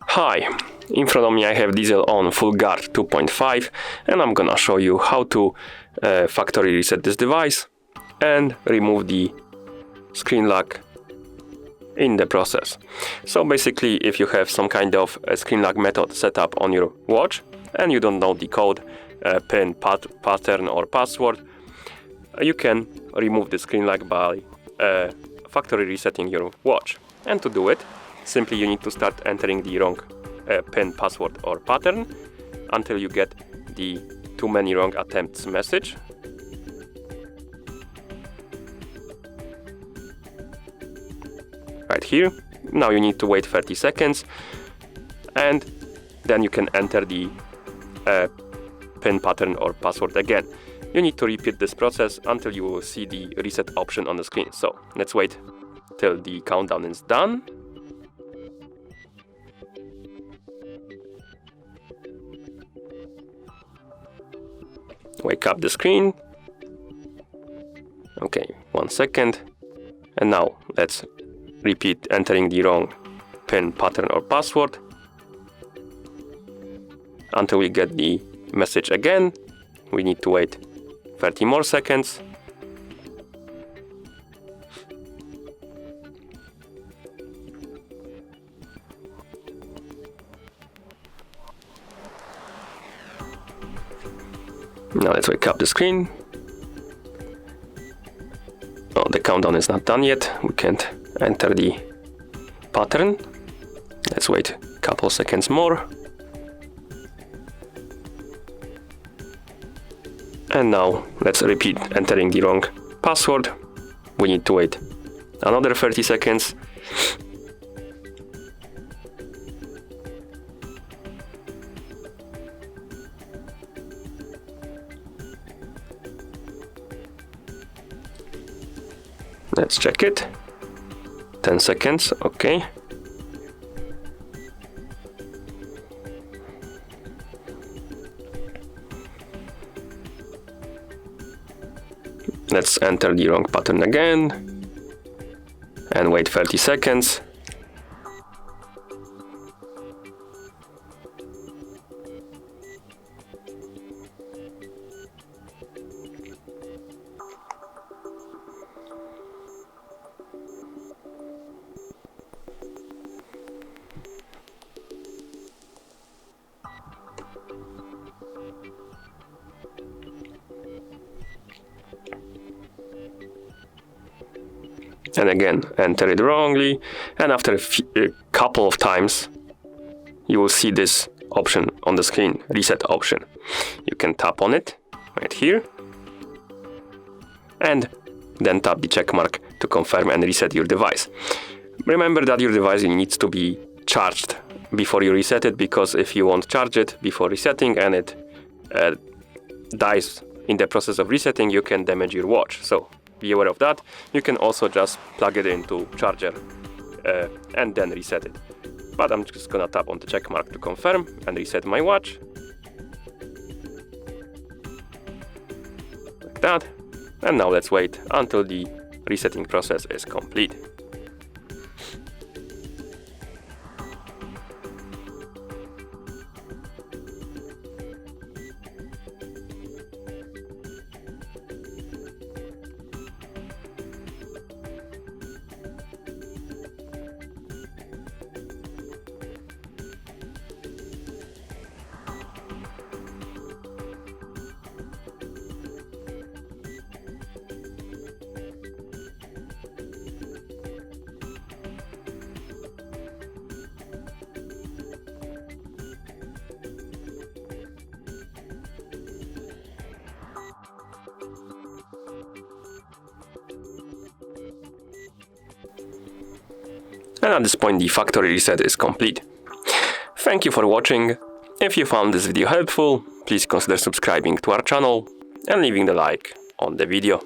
Hi, in front of me I have Diesel on Full Guard 2.5 and I'm gonna show you how to factory reset this device and remove the screen lock in the process. So basically, if you have some kind of screen lock method set up on your watch and you don't know the code, pin, pattern or password, you can remove the screen lock by factory resetting your watch. And to do it, simply you need to start entering the wrong pin, password or pattern until you get the too many wrong attempts message. Right here. Now you need to wait 30 seconds and then you can enter the pin, pattern or password again. You need to repeat this process until you will see the reset option on the screen. So let's wait till the countdown is done. Wake up the screen. Okay, 1 second. And now let's repeat entering the wrong pin, pattern or password until we get the message again. We need to wait 30 more seconds. Now let's wake up the screen. Oh, the countdown is not done yet. We can't enter the pattern. Let's wait a couple seconds more. And now let's repeat entering the wrong password. We need to wait another 30 seconds. Let's check it. 10 seconds, okay. Let's enter the wrong pattern again and wait 30 seconds. And again, enter it wrongly, and after a couple of times you will see this option on the screen, reset option. You can tap on it right here and then tap the check mark to confirm and reset your device. Remember that your device needs to be charged before you reset it, because if you won't charge it before resetting and it dies in the process of resetting, you can damage your watch. So be aware of that. You can also just plug it into charger and then reset it. But I'm just gonna tap on the check mark to confirm and reset my watch. Like that. And now let's wait until the resetting process is complete. And at this point the factory reset is complete. Thank you for watching. If you found this video helpful, please consider subscribing to our channel and leaving the like on the video.